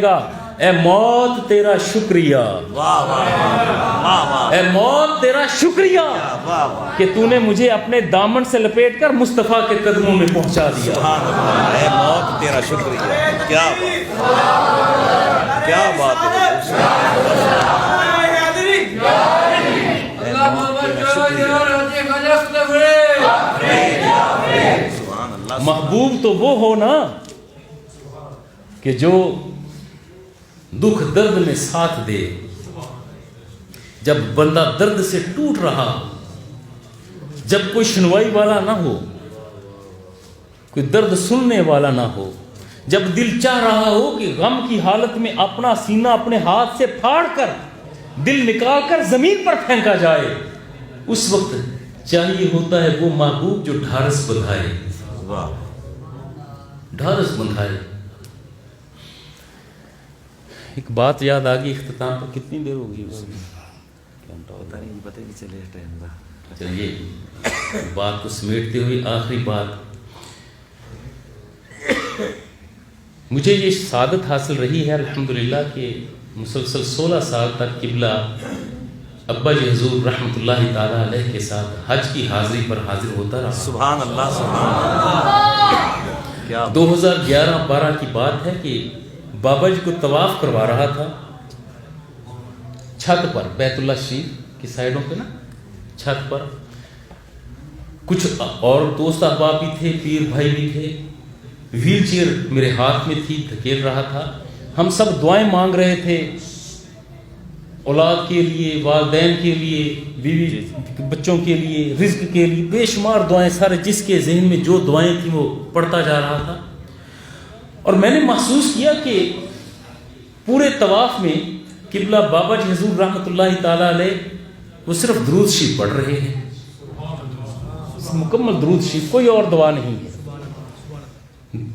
گا اے موت تیرا شکریہ، اے موت تیرا شکریہ کہ تو نے مجھے اپنے دامن سے لپیٹ کر مصطفیٰ کے قدموں میں پہنچا دیا۔ اے موت تیرا شکریہ، کیا بات ہے۔ محبوب تو وہ ہو نا کہ جو دکھ درد میں ساتھ دے، جب بندہ درد سے ٹوٹ رہا، جب کوئی سنوائی والا نہ ہو، کوئی درد سننے والا نہ ہو، جب دل چاہ رہا ہو کہ غم کی حالت میں اپنا سینہ اپنے ہاتھ سے پھاڑ کر دل نکال کر زمین پر پھینکا جائے، اس وقت چاہیے ہوتا ہے وہ محبوب جو ڈھارس بندھائے، ڈھارس بندھائے۔ ایک بات یاد آ گئی اختتام پر، کتنی دیر ہو گئی اس میں؟ پتہ نہیں چلے ٹائم کا۔ چلیے بات کو سمیٹتے ہوئے آخری بات، مجھے یہ سعادت حاصل رہی ہے الحمدللہ کہ مسلسل 16 سال تک قبلہ ابا جی حضور رحمۃ اللہ تعالیٰ علیہ کے ساتھ حج کی حاضری پر حاضر ہوتا رہا۔ سبحان اللہ، سبحان اللہ۔ کیا 2011-12 کی بات ہے کہ بابا جی کو طواف کروا رہا تھا چھت پر، بیت اللہ شریف کی سائڈوں پہ نا، چھت پر کچھ اور دوست احباب بھی تھے، پیر بھائی بھی تھے، ویل چیئر میرے ہاتھ میں تھی، دھکیل رہا تھا۔ ہم سب دعائیں مانگ رہے تھے اولاد کے لیے، والدین کے لیے، بیوی بچوں کے لیے، رزق کے لیے، بے شمار دعائیں، سارے جس کے ذہن میں جو دعائیں تھیں وہ پڑھتا جا رہا تھا۔ اور میں نے محسوس کیا کہ پورے طواف میں قبلہ بابا جی حضور رحمۃ اللہ تعالیٰ علیہ وہ صرف درود شریف پڑھ رہے ہیں، مکمل درود شریف، کوئی اور دعا نہیں ہے۔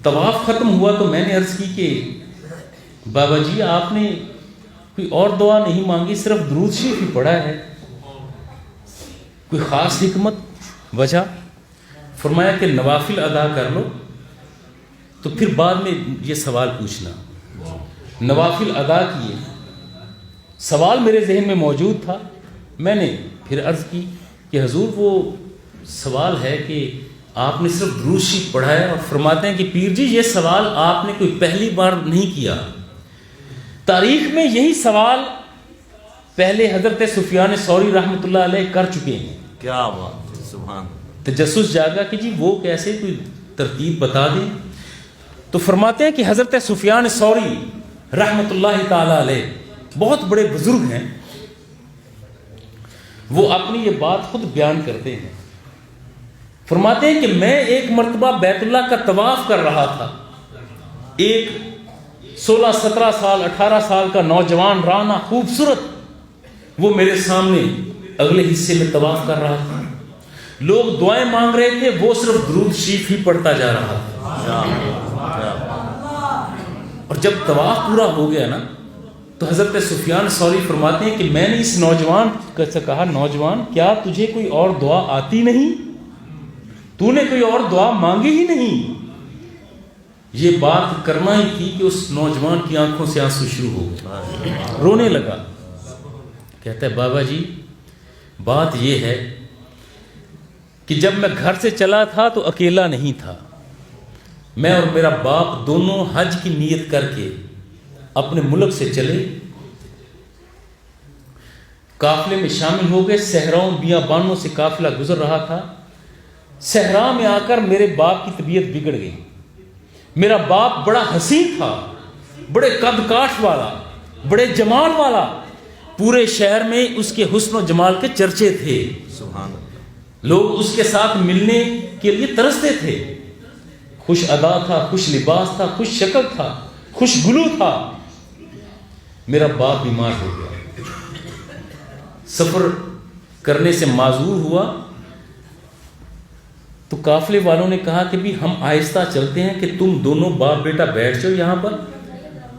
طواف ختم ہوا تو میں نے عرض کی کہ بابا جی آپ نے کوئی اور دعا نہیں مانگی، صرف درود شریف ہی پڑھا ہے، کوئی خاص حکمت وجہ؟ فرمایا کہ نوافل ادا کر لو تو پھر بعد میں یہ سوال پوچھنا۔ نوافل ادا کیے، سوال میرے ذہن میں موجود تھا، میں نے پھر عرض کی کہ حضور وہ سوال ہے کہ آپ نے صرف درود شریف پڑھا ہے، اور فرماتے ہیں کہ پیر جی یہ سوال آپ نے کوئی پہلی بار نہیں کیا، تاریخ میں یہی سوال پہلے حضرت سفیان ثوری رحمۃ اللہ علیہ کر چکے ہیں۔ کیا بات، سبحان۔ تجسس جاگا کہ جی وہ کیسے، کوئی ترتیب بتا دیں۔ تو فرماتے ہیں کہ حضرت سفیان ثوری رحمۃ اللہ تعالی علیہ بہت بڑے بزرگ ہیں، وہ اپنی یہ بات خود بیان کرتے ہیں۔ فرماتے ہیں کہ میں ایک مرتبہ بیت اللہ کا طواف کر رہا تھا، ایک 16-17 سال 18 سال کا نوجوان رانا خوبصورت وہ میرے سامنے اگلے حصے میں طواف کر رہا تھا، لوگ دعائیں مانگ رہے تھے، وہ صرف درود شریف ہی پڑھتا جا رہا تھا۔ اور جب طواف پورا ہو گیا نا تو حضرت سفیان ثوری فرماتے ہیں کہ میں نے اس نوجوان سے کہا، نوجوان کیا تجھے کوئی اور دعا آتی نہیں؟ تو نے کوئی اور دعا مانگی ہی نہیں؟ یہ بات کرنا ہی تھی کہ اس نوجوان کی آنکھوں سے آنسو شروع ہو گئے، رونے لگا۔ کہتا ہے بابا جی بات یہ ہے کہ جب میں گھر سے چلا تھا تو اکیلا نہیں تھا، میں اور میرا باپ دونوں حج کی نیت کر کے اپنے ملک سے چلے، قافلے میں شامل ہو گئے، صحراؤں بیابانوں سے قافلہ گزر رہا تھا۔ صحرا میں آ کر میرے باپ کی طبیعت بگڑ گئی۔ میرا باپ بڑا حسین تھا، بڑے قد کاٹ والا، بڑے جمال والا، پورے شہر میں اس کے حسن و جمال کے چرچے تھے، سبحان اللہ۔ لوگ اس کے ساتھ ملنے کے لیے ترستے تھے۔ خوش ادا تھا، خوش لباس تھا، خوش شکل تھا، خوش گلو تھا۔ میرا باپ بیمار ہو گیا، سفر کرنے سے معذور ہوا، تو قافلے والوں نے کہا کہ بھی ہم آہستہ چلتے ہیں کہ تم دونوں باپ بیٹا بیٹھ جاؤ یہاں پر،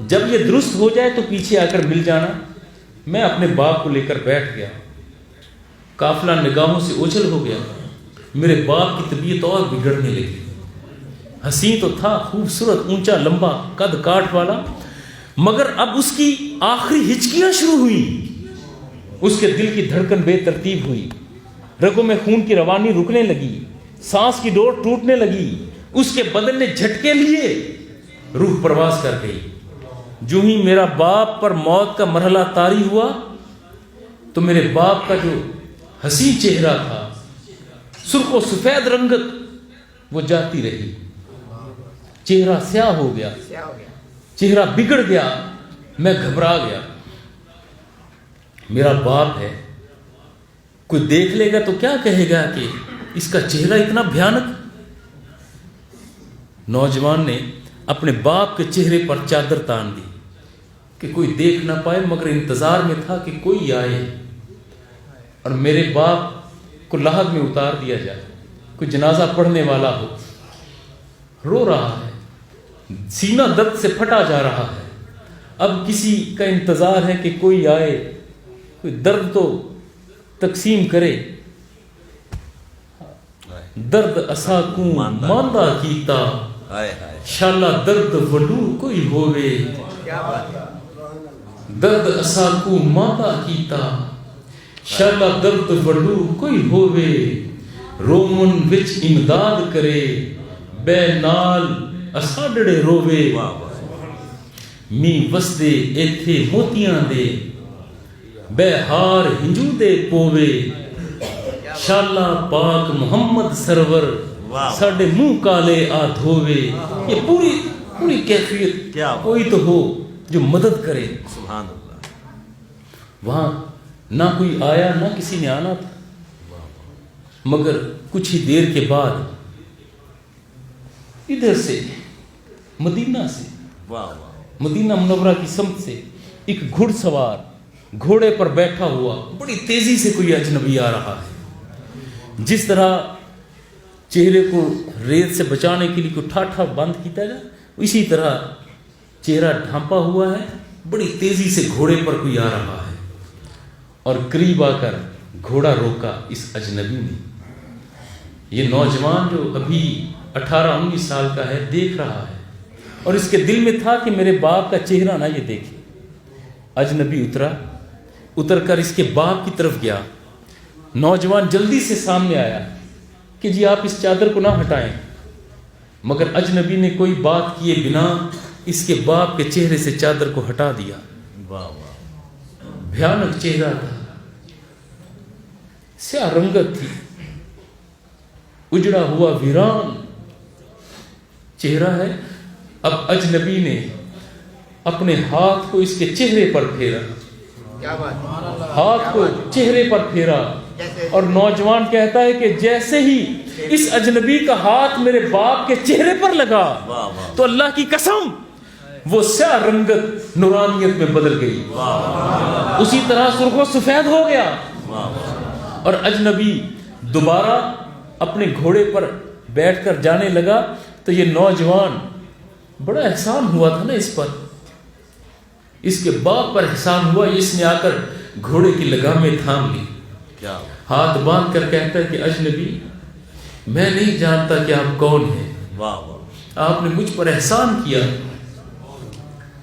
جب یہ درست ہو جائے تو پیچھے آ کر مل جانا۔ میں اپنے باپ کو لے کر بیٹھ گیا، قافلہ نگاہوں سے اوجھل ہو گیا، میرے باپ کی طبیعت اور بگڑنے لگی۔ حسین تو تھا، خوبصورت، اونچا لمبا قد کاٹ والا، مگر اب اس کی آخری ہچکیاں شروع ہوئی، اس کے دل کی دھڑکن بے ترتیب ہوئی، رگوں میں خون کی روانی رکنے لگی، سانس کی ڈور ٹوٹنے لگی، اس کے بدن نے جھٹکے لیے، روح پرواز کر گئی۔ جو ہی میرا باپ پر موت کا مرحلہ طاری ہوا تو میرے باپ کا جو حسین چہرہ تھا، سرخ و سفید رنگت، وہ جاتی رہی، چہرہ سیاہ ہو گیا، چہرہ بگڑ گیا، میں گھبرا گیا۔ میرا باپ ہے، کوئی دیکھ لے گا تو کیا کہے گا کہ اس کا چہرہ اتنا بھیانک۔ نوجوان نے اپنے باپ کے چہرے پر چادر تان دی کہ کوئی دیکھ نہ پائے، مگر انتظار میں تھا کہ کوئی آئے اور میرے باپ کو لحد میں اتار دیا جائے، کوئی جنازہ پڑھنے والا ہو۔ رو رہا ہے، سینہ درد سے پھٹا جا رہا ہے، اب کسی کا انتظار ہے کہ کوئی آئے، کوئی درد تو تقسیم کرے۔ درد اسا کو ماندہ کیتا، شالا درد وڈو کوئی ہووے۔ درد اسا کو ماندہ کیتا، شالا درد وڈو کوئی ہووے۔ رومن وچ امداد کرے، بے نال اساڈڑے رووے۔ می وسدے ایتھے موتیاں دے، بے ہار ہنجو دے پووے۔ شالا پاک محمد سرور، ساڈے منہ کالے آ دھووے۔ یہ پوری کیفیت، کوئی تو ہو جو مدد کرے۔ سبحان اللہ۔ وہاں نہ کوئی آیا، نہ کسی نے آنا تھا، مگر کچھ ہی دیر کے بعد ادھر سے، مدینہ سے، مدینہ منورہ کی سمت سے ایک گھڑ سوار گھوڑے پر بیٹھا ہوا بڑی تیزی سے کوئی اجنبی آ رہا ہے۔ جس طرح چہرے کو ریت سے بچانے کے لیے کوئی ٹھاٹھا بند کیتا جائے، اسی طرح چہرہ ڈھانپا ہوا ہے، بڑی تیزی سے گھوڑے پر کوئی آ رہا ہے، اور قریب آ کر گھوڑا روکا اس اجنبی نے۔ یہ نوجوان جو ابھی 18-19 سال کا ہے دیکھ رہا ہے، اور اس کے دل میں تھا کہ میرے باپ کا چہرہ نہ یہ دیکھے۔ اجنبی اتر کر اس کے باپ کی طرف گیا۔ نوجوان جلدی سے سامنے آیا کہ جی آپ اس چادر کو نہ ہٹائیں، مگر اجنبی نے کوئی بات کیے بنا اس کے باپ کے چہرے سے چادر کو ہٹا دیا۔ بھیانک چہرہ تھا، سیاہ رنگت تھی، اجڑا ہوا ویران چہرہ ہے۔ اب اجنبی نے اپنے ہاتھ کو اس کے چہرے پر پھیرا، ہاتھ کو چہرے پر پھیرا، اور نوجوان کہتا ہے کہ جیسے ہی اس اجنبی کا ہاتھ میرے باپ کے چہرے پر لگا تو اللہ کی قسم وہ سیاہ رنگت نورانیت میں بدل گئی، اسی طرح سرخ و سفید ہو گیا۔ اور اجنبی دوبارہ اپنے گھوڑے پر بیٹھ کر جانے لگا تو یہ نوجوان، بڑا احسان ہوا تھا نا اس پر، اس کے باپ پر احسان ہوا، اس نے آ کر گھوڑے کی لگامیں تھام لی، ہاتھ باندھ کر کہتا ہے کہ اجنبی میں نہیں جانتا کہ آپ کون ہیں، آپ نے مجھ پر احسان کیا،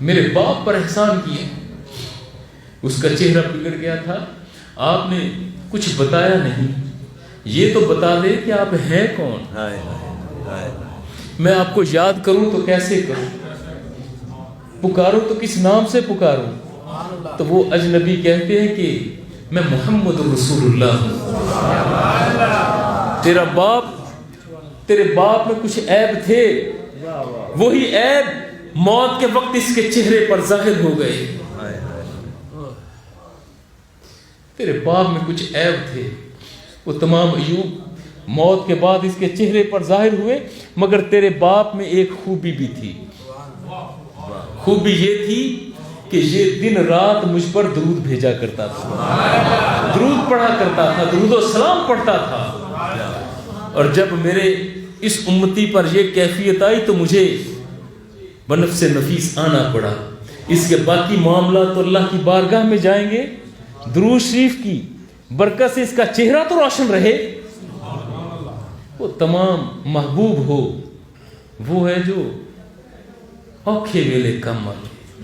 میرے باپ پر احسان کیا۔ اس کا چہرہ بگڑ گیا تھا، آپ نے کچھ بتایا نہیں، یہ تو بتا دے کہ آپ ہیں کون، میں آپ کو یاد کروں تو کیسے کروں، پکاروں تو کس نام سے پکاروں؟ تو وہ اجنبی کہتے ہیں کہ میں محمد رسول اللہ ہوں۔ تیرے باپ میں کچھ عیب تھے، وہی عیب موت کے وقت اس کے چہرے پر ظاہر ہو گئے۔ تیرے باپ میں کچھ عیب تھے، وہ تمام عیوب موت کے بعد اس کے چہرے پر ظاہر ہوئے، مگر تیرے باپ میں ایک خوبی بھی تھی۔ خوبی یہ تھی کہ یہ دن رات مجھ پر درود بھیجا کرتا تھا، درود پڑھا کرتا تھا، درود و سلام پڑھتا تھا، اور جب میرے اس امتی پر یہ کیفیت آئی تو مجھے بنفس نفیس آنا پڑا۔ اس کے باقی معاملات تو اللہ کی بارگاہ میں جائیں گے، درود شریف کی برکت سے اس کا چہرہ تو روشن رہے۔ وہ تمام محبوب ہو، وہ ہے جو اوکھے ویلے کم آئے،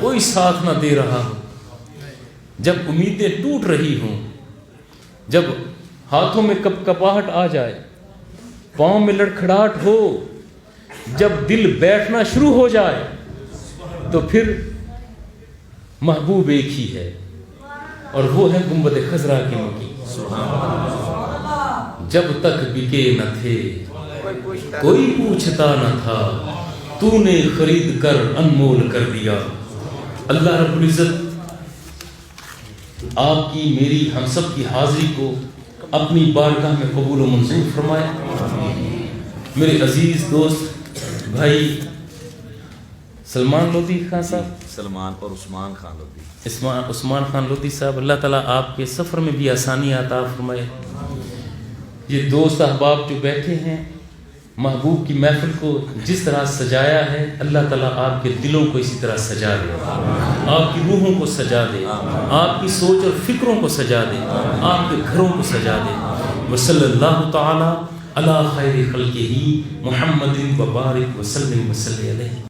کوئی ساتھ نہ دے رہا ہو، جب امیدیں ٹوٹ رہی ہوں، جب ہاتھوں میں کپ کپاہٹ آ جائے، پاؤں میں لڑکھڑاہٹ ہو، جب دل بیٹھنا شروع ہو جائے، تو پھر محبوب ایک ہی ہے، اور وہ ہے گنبد خضرا کی مکی۔ جب تک بکے نہ تھے کوئی پوچھتا نہ تھا، تو نے خرید کر انمول کر دیا۔ اللہ رب العزت آپ کی میری ہم سب کی حاضری کو اپنی بارگاہ میں قبول و منظور فرمائے۔ میرے عزیز دوست بھائی سلمان لودھی خان صاحب، سلمان اور عثمان خان لودھی، عثمان خان لودھی صاحب، اللہ تعالیٰ آپ کے سفر میں بھی آسانی عطا فرمائے۔ یہ دوست احباب جو بیٹھے ہیں، محبوب کی محفل کو جس طرح سجایا ہے، اللہ تعالیٰ آپ کے دلوں کو اسی طرح سجا دے، آپ کی روحوں کو سجا دے، آپ کی سوچ اور فکروں کو سجا دے، آپ کے گھروں کو سجا دے۔ وصلی اللہ تعالیٰ علی خیر خلقہ محمد وبارک وسلم وصلی علیہ۔